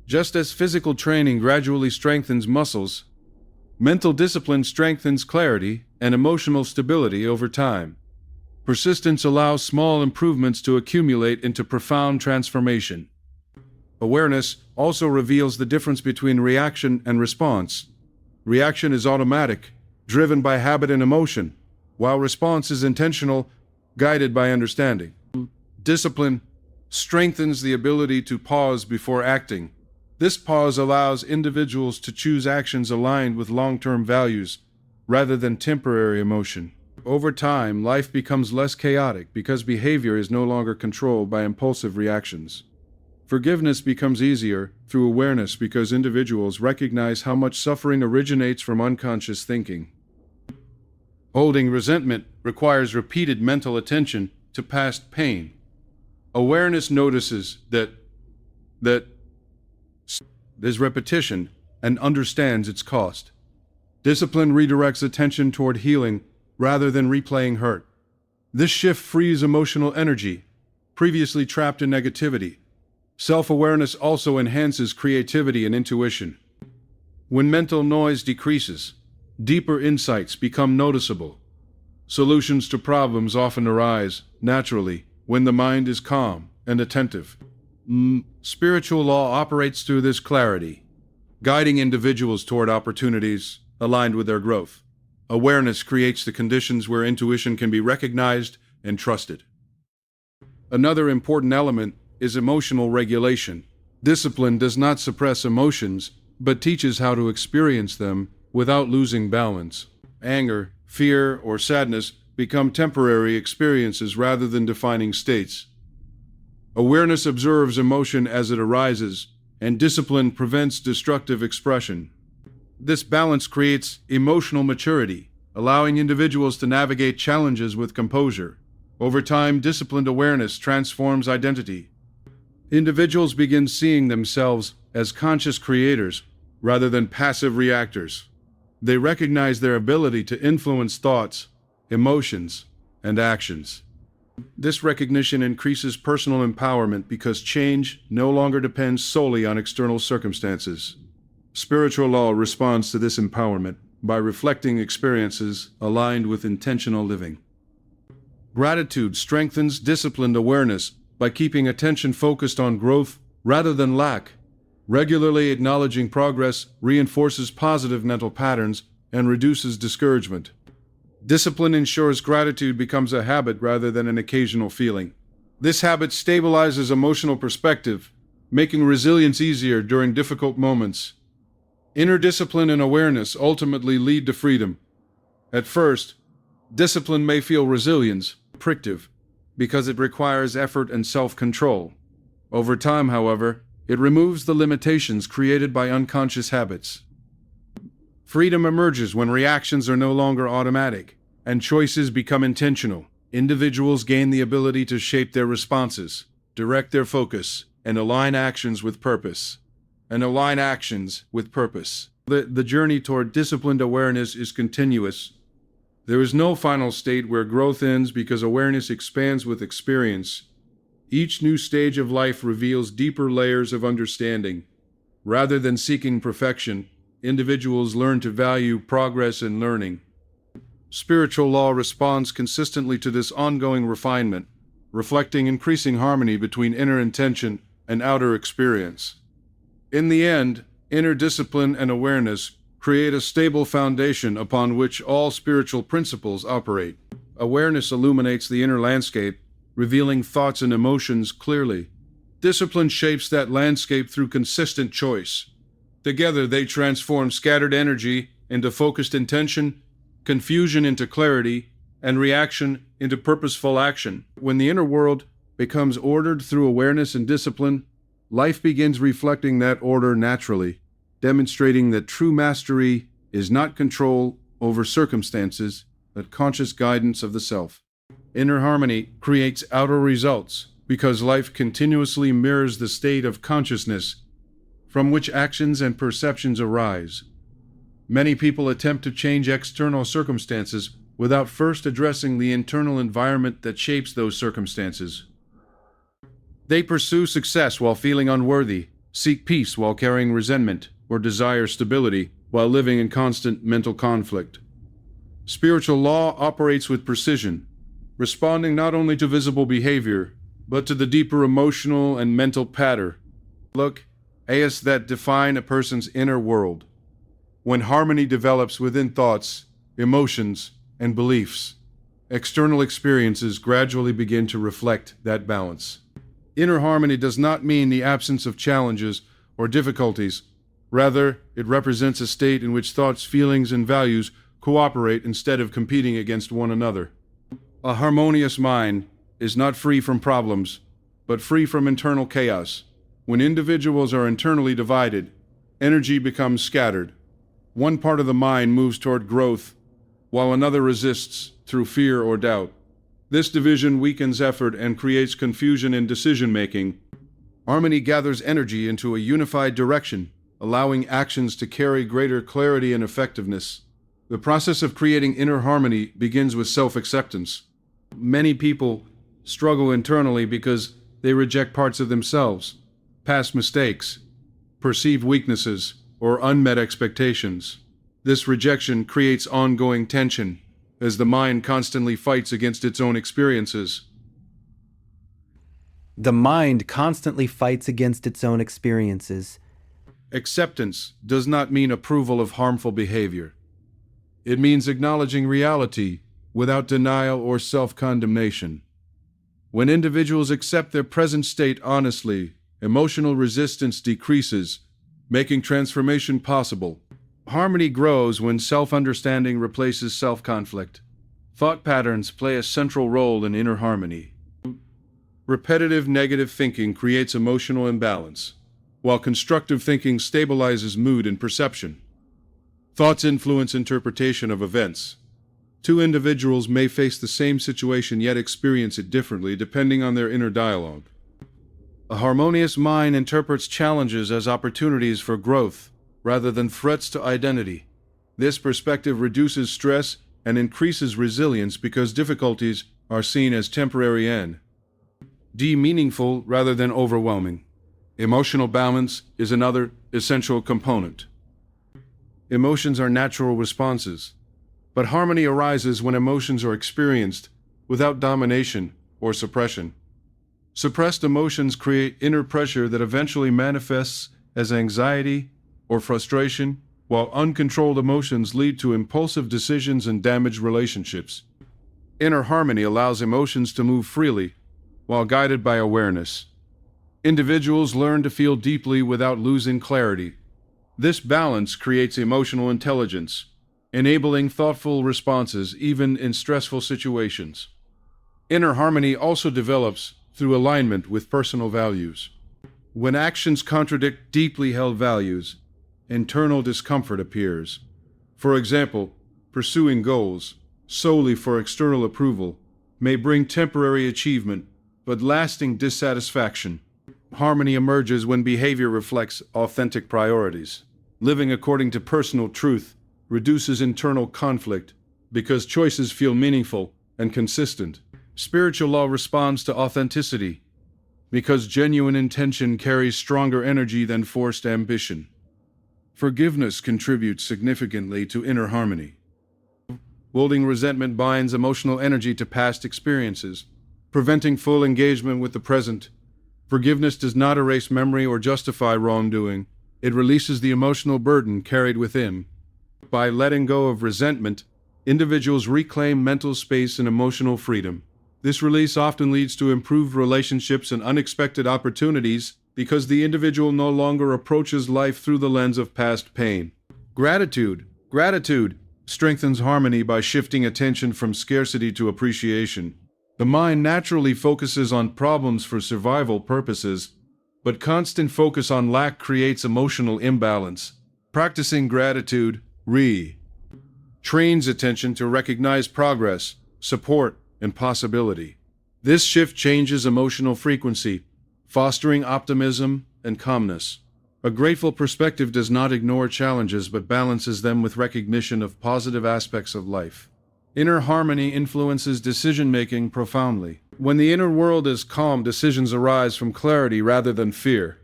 Just as physical training gradually strengthens muscles, mental discipline strengthens clarity and emotional stability over time. Persistence allows small improvements to accumulate into profound transformation. Awareness also reveals the difference between reaction and response. Reaction is automatic, driven by habit and emotion, while response is intentional, guided by understanding. Discipline strengthens the ability to pause before acting. This pause allows individuals to choose actions aligned with long-term values rather than temporary emotion. Over time, life becomes less chaotic because behavior is no longer controlled by impulsive reactions. Forgiveness becomes easier through awareness because individuals recognize how much suffering originates from unconscious thinking. Holding resentment requires repeated mental attention to past pain. Awareness notices that there's repetition and understands its cost. Discipline redirects attention toward healing rather than replaying hurt. This shift frees emotional energy, previously trapped in negativity. Self-awareness also enhances creativity and intuition. When mental noise decreases, deeper insights become noticeable. Solutions to problems often arise naturally when the mind is calm and attentive. Spiritual law operates through this clarity, guiding individuals toward opportunities aligned with their growth. Awareness creates the conditions where intuition can be recognized and trusted. Another important element is emotional regulation. Discipline does not suppress emotions, but teaches how to experience them without losing balance. Anger, fear, or sadness become temporary experiences rather than defining states. Awareness observes emotion as it arises, and discipline prevents destructive expression. This balance creates emotional maturity, allowing individuals to navigate challenges with composure. Over time, disciplined awareness transforms identity. Individuals begin seeing themselves as conscious creators rather than passive reactors. They recognize their ability to influence thoughts, emotions, and actions. This recognition increases personal empowerment because change no longer depends solely on external circumstances. Spiritual law responds to this empowerment by reflecting experiences aligned with intentional living. Gratitude strengthens disciplined awareness by keeping attention focused on growth rather than lack. Regularly acknowledging progress reinforces positive mental patterns and reduces discouragement. Discipline ensures gratitude becomes a habit rather than an occasional feeling. This habit stabilizes emotional perspective, making resilience easier during difficult moments. Inner discipline and awareness ultimately lead to freedom. At first, discipline may feel resilient, restrictive, because it requires effort and self-control. Over time, however, it removes the limitations created by unconscious habits. Freedom emerges when reactions are no longer automatic and choices become intentional. Individuals gain the ability to shape their responses, direct their focus, and align actions with purpose. The journey toward disciplined awareness is continuous. There is no final state where growth ends because awareness expands with experience. Each new stage of life reveals deeper layers of understanding. Rather than seeking perfection, individuals learn to value progress and learning. Spiritual law responds consistently to this ongoing refinement, reflecting increasing harmony between inner intention and outer experience. In the end, inner discipline and awareness create a stable foundation upon which all spiritual principles operate. Awareness illuminates the inner landscape, revealing thoughts and emotions clearly. Discipline shapes that landscape through consistent choice. Together, they transform scattered energy into focused intention, confusion into clarity, and reaction into purposeful action. When the inner world becomes ordered through awareness and discipline, life begins reflecting that order naturally, demonstrating that true mastery is not control over circumstances, but conscious guidance of the self. Inner harmony creates outer results because life continuously mirrors the state of consciousness from which actions and perceptions arise. Many people attempt to change external circumstances without first addressing the internal environment that shapes those circumstances. They pursue success while feeling unworthy, seek peace while carrying resentment, or desire stability while living in constant mental conflict. Spiritual law operates with precision, responding not only to visible behavior, but to the deeper emotional and mental pattern that define a person's inner world. When harmony develops within thoughts, emotions, and beliefs, external experiences gradually begin to reflect that balance. Inner harmony does not mean the absence of challenges or difficulties. Rather, it represents a state in which thoughts, feelings, and values cooperate instead of competing against one another. A harmonious mind is not free from problems, but free from internal chaos. When individuals are internally divided, energy becomes scattered. One part of the mind moves toward growth, while another resists through fear or doubt. This division weakens effort and creates confusion in decision-making. Harmony gathers energy into a unified direction, allowing actions to carry greater clarity and effectiveness. The process of creating inner harmony begins with self-acceptance. Many people struggle internally because they reject parts of themselves, past mistakes, perceived weaknesses, or unmet expectations. This rejection creates ongoing tension, as the mind constantly fights against its own experiences. The mind constantly fights against its own experiences. Acceptance does not mean approval of harmful behavior. It means acknowledging reality without denial or self-condemnation. When individuals accept their present state honestly, emotional resistance decreases, making transformation possible. Harmony grows when self-understanding replaces self-conflict. Thought patterns play a central role in inner harmony. Repetitive negative thinking creates emotional imbalance, while constructive thinking stabilizes mood and perception. Thoughts influence interpretation of events. Two individuals may face the same situation yet experience it differently depending on their inner dialogue. A harmonious mind interprets challenges as opportunities for growth rather than threats to identity. This perspective reduces stress and increases resilience because difficulties are seen as temporary and meaningful rather than overwhelming. Emotional balance is another essential component. Emotions are natural responses, but harmony arises when emotions are experienced without domination or suppression. Suppressed emotions create inner pressure that eventually manifests as anxiety or frustration, while uncontrolled emotions lead to impulsive decisions and damaged relationships. Inner harmony allows emotions to move freely, while guided by awareness. Individuals learn to feel deeply without losing clarity. This balance creates emotional intelligence, enabling thoughtful responses even in stressful situations. Inner harmony also develops through alignment with personal values. When actions contradict deeply held values, internal discomfort appears. For example, pursuing goals solely for external approval may bring temporary achievement, but lasting dissatisfaction. Harmony emerges when behavior reflects authentic priorities. Living according to personal truth reduces internal conflict because choices feel meaningful and consistent. Spiritual law responds to authenticity because genuine intention carries stronger energy than forced ambition. Forgiveness contributes significantly to inner harmony. Holding resentment binds emotional energy to past experiences, preventing full engagement with the present. Forgiveness does not erase memory or justify wrongdoing. It releases the emotional burden carried within. By letting go of resentment, individuals reclaim mental space and emotional freedom. This release often leads to improved relationships and unexpected opportunities because the individual no longer approaches life through the lens of past pain. Gratitude strengthens harmony by shifting attention from scarcity to appreciation. The mind naturally focuses on problems for survival purposes, but constant focus on lack creates emotional imbalance. Practicing gratitude trains attention to recognize progress, support, and possibility. This shift changes emotional frequency, fostering optimism and calmness. A grateful perspective does not ignore challenges but balances them with recognition of positive aspects of life. Inner harmony influences decision-making profoundly. When the inner world is calm, decisions arise from clarity rather than fear.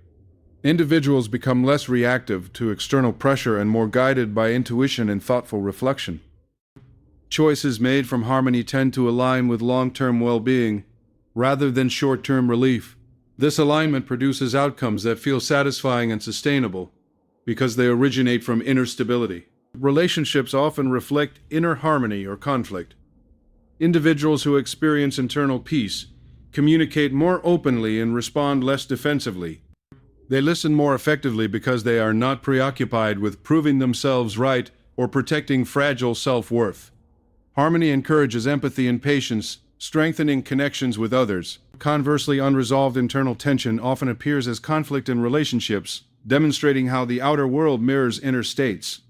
Individuals become less reactive to external pressure and more guided by intuition and thoughtful reflection. Choices made from harmony tend to align with long-term well-being rather than short-term relief. This alignment produces outcomes that feel satisfying and sustainable because they originate from inner stability. Relationships often reflect inner harmony or conflict. Individuals who experience internal peace communicate more openly and respond less defensively. They listen more effectively because they are not preoccupied with proving themselves right or protecting fragile self-worth. Harmony encourages empathy and patience, strengthening connections with others. Conversely, unresolved internal tension often appears as conflict in relationships, demonstrating how the outer world mirrors inner states.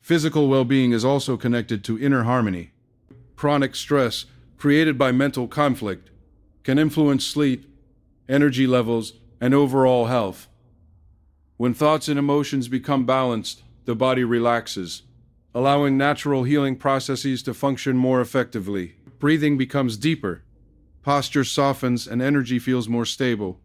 Physical well-being is also connected to inner harmony. Chronic stress, created by mental conflict, can influence sleep, energy levels, and overall health. When thoughts and emotions become balanced, the body relaxes, allowing natural healing processes to function more effectively. Breathing becomes deeper, posture softens, and energy feels more stable.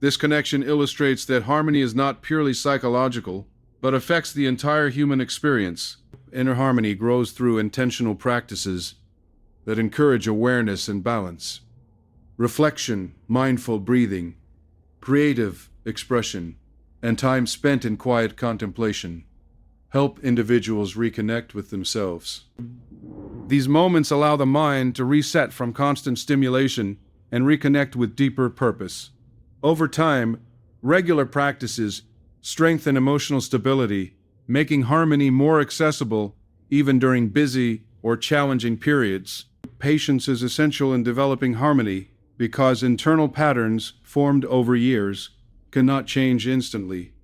This connection illustrates that harmony is not purely psychological, but affects the entire human experience. Inner harmony grows through intentional practices that encourage awareness and balance. Reflection, mindful breathing, creative expression, and time spent in quiet contemplation help individuals reconnect with themselves. These moments allow the mind to reset from constant stimulation and reconnect with deeper purpose. Over time, regular practices strengthen emotional stability, making harmony more accessible even during busy or challenging periods. Patience is essential in developing harmony because internal patterns formed over years cannot change instantly.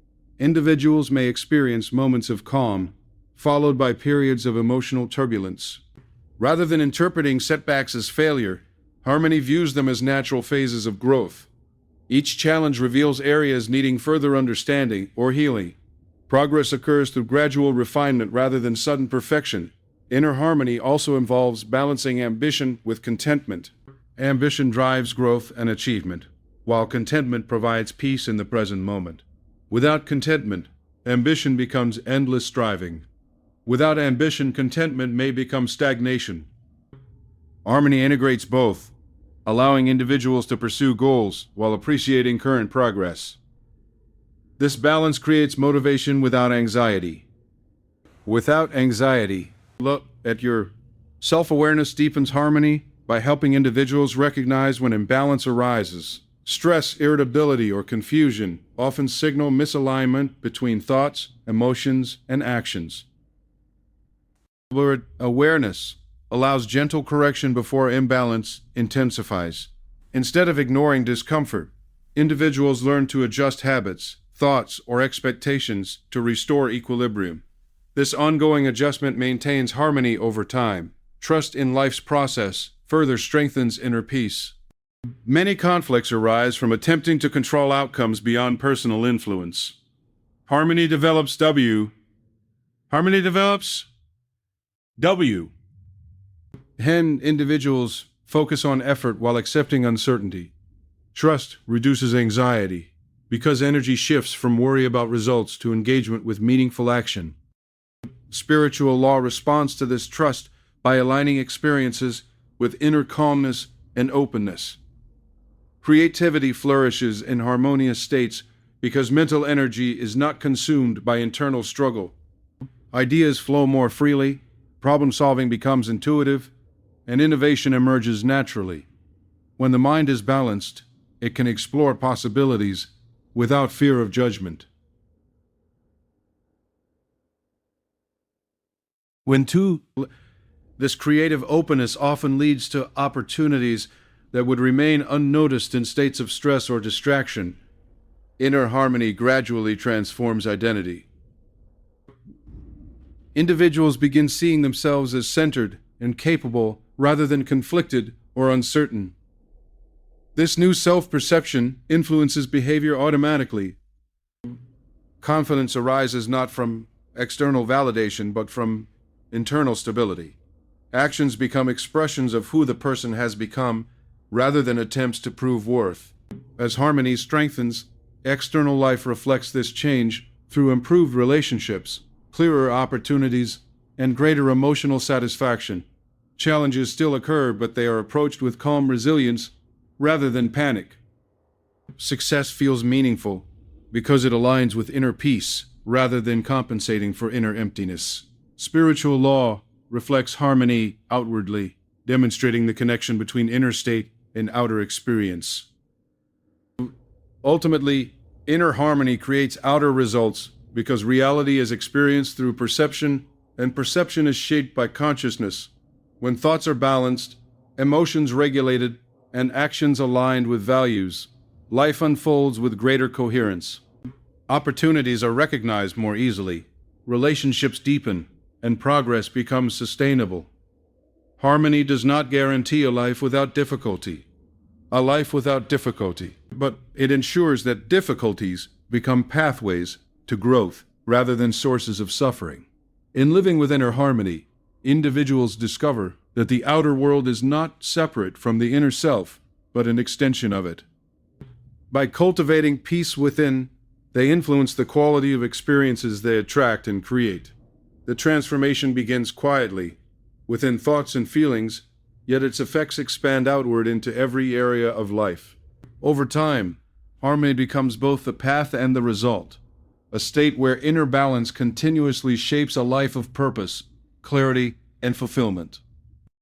Individuals may experience moments of calm, followed by periods of emotional turbulence. Rather than interpreting setbacks as failure, harmony views them as natural phases of growth. Each challenge reveals areas needing further understanding or healing. Progress occurs through gradual refinement rather than sudden perfection. Inner harmony also involves balancing ambition with contentment. Ambition drives growth and achievement, while contentment provides peace in the present moment. Without contentment, ambition becomes endless striving. Without ambition, contentment may become stagnation. Harmony integrates both, allowing individuals to pursue goals while appreciating current progress. This balance creates motivation without anxiety. Without anxiety, look at your self-awareness deepens harmony by helping individuals recognize when imbalance arises. Stress, irritability, or confusion often signal misalignment between thoughts, emotions, and actions. Awareness allows gentle correction before imbalance intensifies. Instead of ignoring discomfort, individuals learn to adjust habits, thoughts, or expectations to restore equilibrium. This ongoing adjustment maintains harmony over time. Trust in life's process further strengthens inner peace. Many conflicts arise from attempting to control outcomes beyond personal influence. Harmony develops W. Individuals focus on effort while accepting uncertainty. Trust reduces anxiety because energy shifts from worry about results to engagement with meaningful action. Spiritual law responds to this trust by aligning experiences with inner calmness and openness. Creativity flourishes in harmonious states because mental energy is not consumed by internal struggle. Ideas flow more freely, problem-solving becomes intuitive, and innovation emerges naturally. When the mind is balanced, it can explore possibilities without fear of judgment. This creative openness often leads to opportunities that would remain unnoticed in states of stress or distraction. Inner harmony gradually transforms identity. Individuals begin seeing themselves as centered and capable rather than conflicted or uncertain. This new self-perception influences behavior automatically. Confidence arises not from external validation, but from internal stability. Actions become expressions of who the person has become, rather than attempts to prove worth. As harmony strengthens, external life reflects this change through improved relationships, clearer opportunities, and greater emotional satisfaction. Challenges still occur, but they are approached with calm resilience rather than panic. Success feels meaningful because it aligns with inner peace rather than compensating for inner emptiness. Spiritual law reflects harmony outwardly, demonstrating the connection between inner state and outer experience. Ultimately, inner harmony creates outer results because reality is experienced through perception, and perception is shaped by consciousness. When thoughts are balanced, emotions regulated, and actions aligned with values, life unfolds with greater coherence. Opportunities are recognized more easily, relationships deepen, and progress becomes sustainable. Harmony does not guarantee a life without difficulty, but it ensures that difficulties become pathways to growth rather than sources of suffering. In living with inner harmony, individuals discover that the outer world is not separate from the inner self, but an extension of it. By cultivating peace within, they influence the quality of experiences they attract and create. The transformation begins quietly, within thoughts and feelings, yet its effects expand outward into every area of life. Over time, harmony becomes both the path and the result, a state where inner balance continuously shapes a life of purpose, clarity, and fulfillment.